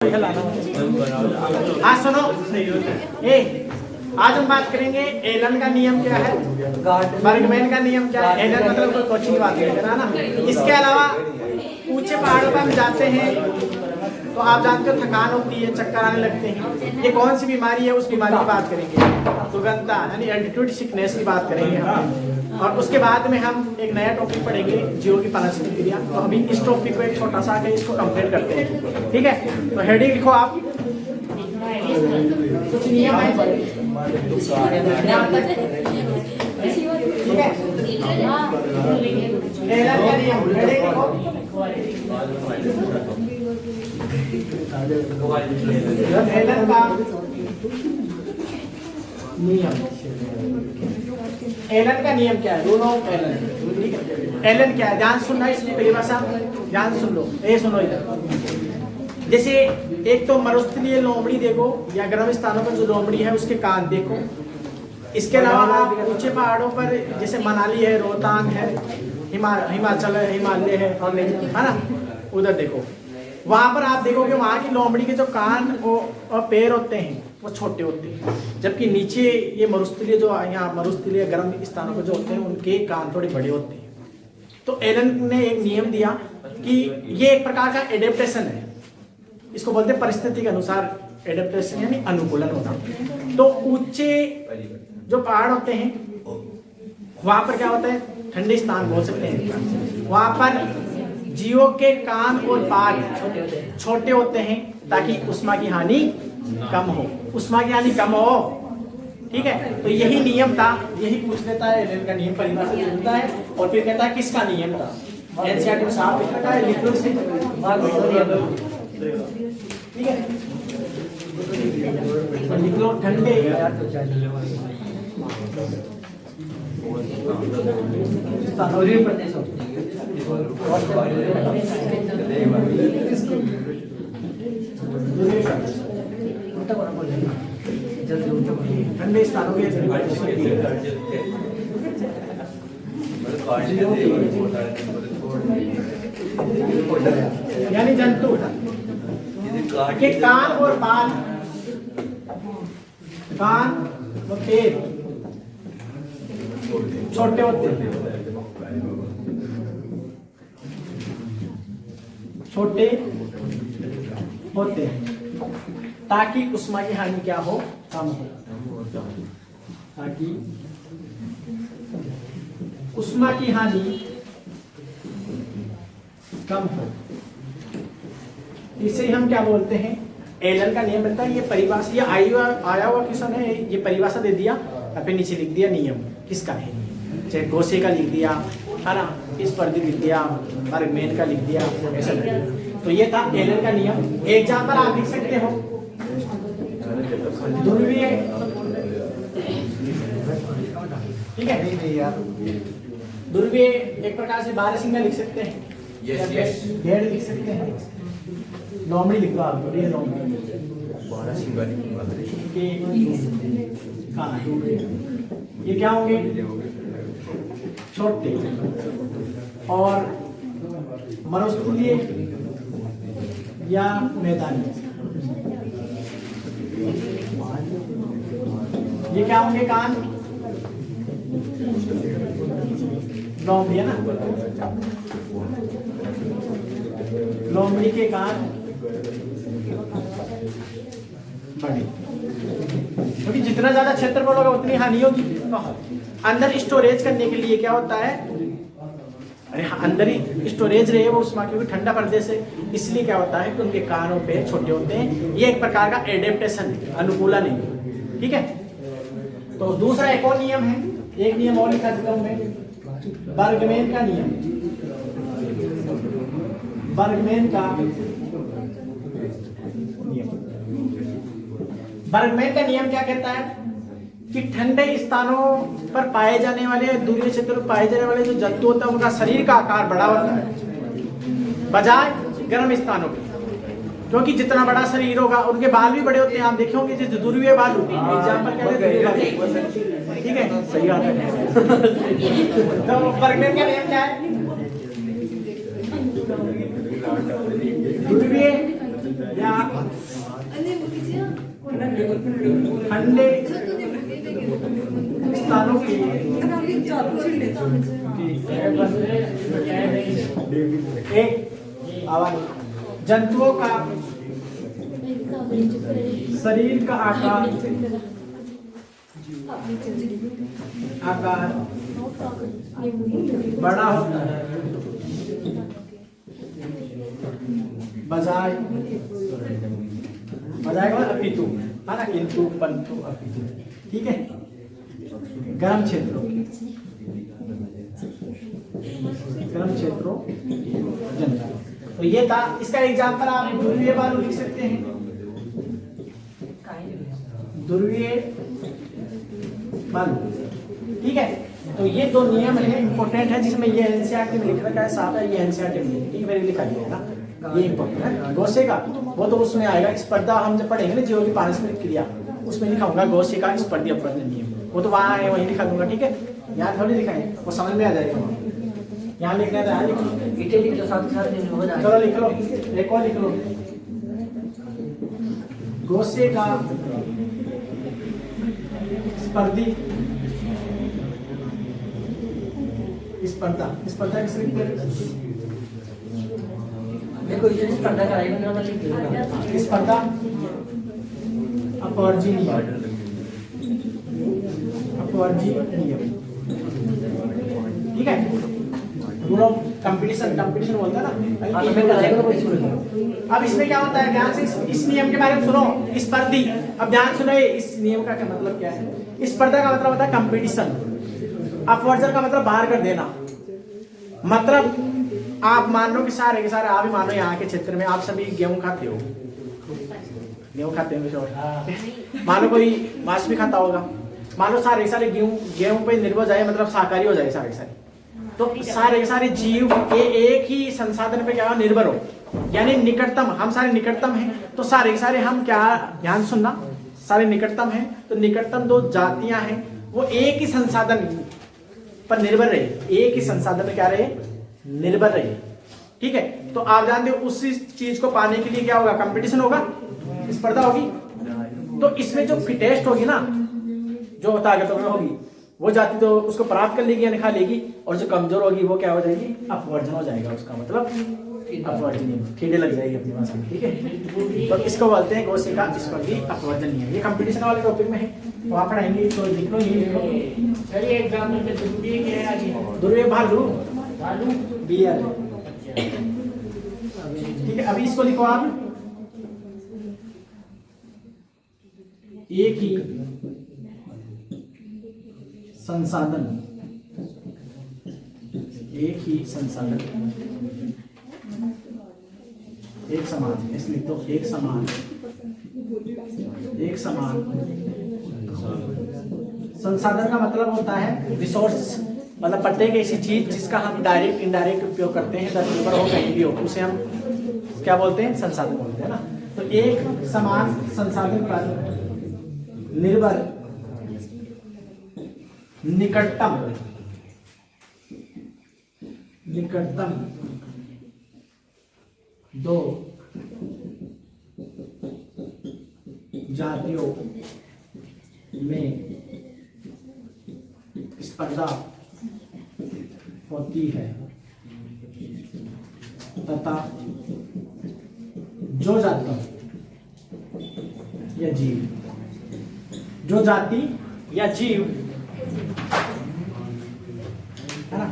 हाँ सुनो, आज हम बात करेंगे एलन का नियम क्या है, बर्गमैन का नियम क्या है। एलन मतलब कोई कुछ नहीं बात करेगा ना। इसके अलावा ऊंचे पहाड़ों पर हम जाते हैं तो आप जानते हो थकान होती है, चक्कर आने लगते हैं। ये कौन सी बीमारी है, उस बीमारी की बात करेंगे। सुगंधता यानी एल्टीट्यूड सिकनेस की बात करेंगे हम। और उसके बाद में हम एक नया टॉपिक पढ़ेंगे, जीव की पारस्परिक क्रिया। तो अभी इस टॉपिक को एक छोटा सा आगे इसको कंप्लीट करते हैं, ठीक है। तो हेडिंग लिखो आप, कुछ नियम है, ठीक है। एलन का नियम, हेडिंग लिखो। एलन का नियम, एलन का नियम क्या है, रूल ऑफ एलन, ठीक है। एलन क्या है, ध्यान सुनना, इसलिए परिभाषा ध्यान सुन लो। सुनो इधर, जैसे एक तो मरुस्थलीय लोमड़ी देखो, या गर्म स्थानों पर जो लोमड़ी है उसके कान देखो। इसके अलावा आप ऊंचे पहाड़ों पर जैसे मनाली है, रोहतांग है, हिमाचल है, हिमालय है ना, उधर देखो। वहां पर आप देखोगे वहां की लोमड़ी के जो कान और पैर होते हैं वो छोटे होते हैं, जबकि नीचे ये मरुस्थलीय जो यहाँ मरुस्थलीय गर्म स्थानों पर जो होते हैं उनके कान थोड़े बड़े होते हैं। तो एलन ने एक नियम दिया कि ये एक प्रकार का एडेप्टेशन है, इसको बोलते हैं परिस्थिति के अनुसार एडेप्टेशन यानी अनुकूलन होना। तो ऊंचे जो पहाड़ होते हैं वहां पर क्या होता है, ठंडे स्थान बोल सकते हैं, वहां पर जीवों के कान और बाल छोटे होते हैं ताकि उष्मा की हानि कम हो, उष्मा की हानि कम हो, ठीक है। तो यही नियम था, यही पूछ लेता है एलन का नियम, परिभाषा देता है और फिर कहता है किसका नियम था। एनसीईआरटी में साफ लिख रखा है, लिख लो इसे, ठीक है, लिख लो। ठंडे ठंडे स्थानों के यानी जंतु के कान और बाल, कान और पैर छोटे होते हैं, छोटे होते हैं ताकि उष्मा की हानि क्या हो, कम हो, ताकि उष्मा की हानि कम हो। इसे हम क्या बोलते हैं, एलन का नियम बनता है। ये परिभाषा, ये आया हुआ क्वेश्चन है, ये परिभाषा दे दिया, फिर नीचे लिख दिया नियम किसका है, चाहे गोसे का लिख दिया है ना, इस पर लिख दिया, बर्गमैन का लिख दिया, ऐसा लिख दिया। तो ये था एलन का नियम। एग्जाम्पल आप लिख सकते हो, ध्रुवीय, ठीक है, ध्रुवीय एक प्रकार से बारहसिंगा लिख सकते हैं, भेड़ लिख सकते हैं, लोमड़ी लिख दो आप, ये लोमड़ी, ये क्या होंगे, छोटे, और मरुस्थलीय या मैदानी, ये क्या होंगे, कान, लोमड़ी है ना, लोमड़ी के कान बड़े, क्योंकि जितना ज्यादा क्षेत्रफल होगा उतनी हानि होगी। अंदर स्टोरेज करने के लिए क्या होता है, अरे अंदर ही स्टोरेज रहे वो उष्मा, क्योंकि ठंडा प्रदेश है, इसलिए क्या होता है कि उनके कान और पैर छोटे होते हैं। ये एक प्रकार का एडेप्टेशन है, अनुकूलन है, ठीक है। तो दूसरा एक और नियम है, एक नियम और लिखा चुका हूं मैं, बर्गमैन का नियम। बर्गमैन का नियम, बर्गमैन का नियम क्या कहता है कि ठंडे स्थानों पर पाए जाने वाले, दूसरे क्षेत्रों पर पाए जाने वाले जो जंतु होता है उनका शरीर का आकार बड़ा होता है बजाय गर्म स्थानों के, क्योंकि जितना बड़ा शरीर होगा उनके बाल भी बड़े होते हैं। आप देखोगे जैसे ध्रुवीय बाल होते हैं, एग्जाम्पल क्या है, ठीक है, सही बात है। तो बर्गमैन का नियम क्या है, ध्रुवीय या ठंडे स्थानों के एक आवाज जंतुओं का शरीर का आकार बड़ा होता है बजाय का अपितु है ना, किंतु परंतु अपितु। ठीक है, गर्म क्षेत्रों जनता। तो ये था इसका एग्जाम्पल। आप ध्रुवीय बालू लिख सकते हैं, ध्रुवीय बालू। ठीक है, तो ये दो नियम है इंपॉर्टेंट है, जिसमें ये एनसीईआरटी में लिख रखा है साफ है, ये एनसीईआरटी में ठीक है लिखा गया है ना, ये इंपॉर्टेंट है। गोसे का वो तो उसमें आएगा, स्पर्धा हम जब पढ़ेंगे ना जीव की पारस्परिक क्रिया, उसमें लिखा होगा गोसे का स्पर्धी अपवर्जन नियम, वो तो वहाँ है वहीं लिखा दूंगा। ठीक है, यहाँ थोड़ी लिखा है, वो समझ में आ जाएगा। यहाँ लिखना है, लिख लो, चलो लिख लो, एक और लिख लो। गोसे का स्पर्धी स्पर्धा किससे लिखते हैं? स्पर्धा अपवर्जन नियम। ठीक है, रूल ऑफ कंपटीशन बोलता है ना। अब इसमें क्या होता है, ध्यान से इस नियम के बारे में सुनो। स्पर्धी, अब ध्यान सुनो, इस नियम का क्या मतलब क्या है। स्पर्धा का मतलब होता है कंपटीशन, अपवर्जन का मतलब बाहर कर देना। मतलब आप मान लो कि सारे के सारे, आप ही मानो यहाँ के क्षेत्र में आप सभी गेहूं खाते हो, मानो कोई मांस भी खाता होगा, मानो सारे के सारे गेहूं पे निर्भर जाए, मतलब शाकाहारी हो जाए सारे के सारे, तो सारे के सारे जीव के एक ही संसाधन पे क्या निर्भर हो, यानी निकटतम, हम सारे निकटतम हैं, तो सारे के सारे हम क्या, ध्यान सुनना, सारे निकटतम हैं, तो निकटतम दो जातियां हैं, वो एक ही संसाधन पर निर्भर रहे, एक ही संसाधन में क्या रहे, निर्भर रहे। ठीक है, तो आप जानते हो उसी चीज को पाने के लिए क्या होगा, कंपटीशन होगा, स्पर्धा होगी। तो इसमें जो फिटेस्ट होगी ना, जो ताकतवर होगी, वो जाति तो उसको प्राप्त कर लेगी, यानी खा लेगी, और जो कमजोर होगी वो क्या हो जाएगी, अपवर्जन हो जाएगा, उसका मतलब अपवर्जन, कीड़े लग जाएगी अपनी भाषा में। ठीक है, तो इसको बोलते हैं गोसे का स्पर्धी अपवर्जन नियम। ये कंपटीशन वाले टॉपिक में है, तो आप पढ़ाएंगे, तो लिख लो, ये चलिए एग्जाम्पल में ध्रुवीय भालू बियर। ठीक है, अभी इसको लिखो आप, एक ही संसाधन, एक समान, इसलिए तो एक समान संसाधन का मतलब होता है रिसोर्स, मतलब प्रत्येक ऐसी चीज जिसका हम डायरेक्ट इनडायरेक्ट उपयोग करते हैं, धरती पर हो कहीं भी हो, उसे हम क्या बोलते हैं, संसाधन बोलते हैं ना। तो एक समान संसाधन पर निर्भर निकटतम दो जातियों में स्पर्धा होती है तथा जो जाति या जीव, जो जाति या जीव है ना,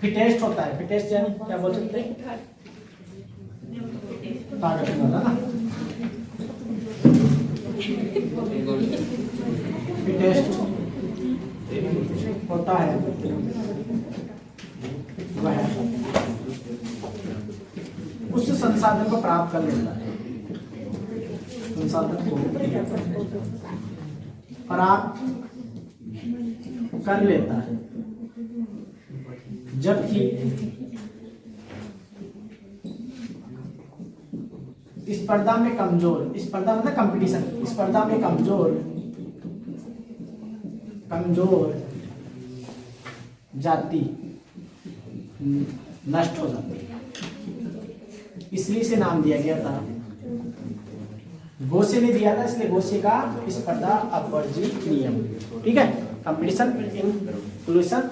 फिटेस्ट होता है, फिटेस्ट यानी क्या बोल सकते हैं, ताकतवर है ना, फिटेस्ट होता है वह उस संसाधन को प्राप्त कर लेता है, संसाधन को प्राप्त कर लेता है, जबकि स्पर्धा में कमजोर, स्पर्धा मतलब कंपटीशन, स्पर्धा में कमजोर जाति नष्ट हो जाती है। इसलिए से नाम दिया गया था गोसे ने दिया था, इसलिए गोसे का स्पर्धा अपवर्जी नियम। ठीक है, कंपटीशन इंक्लूशन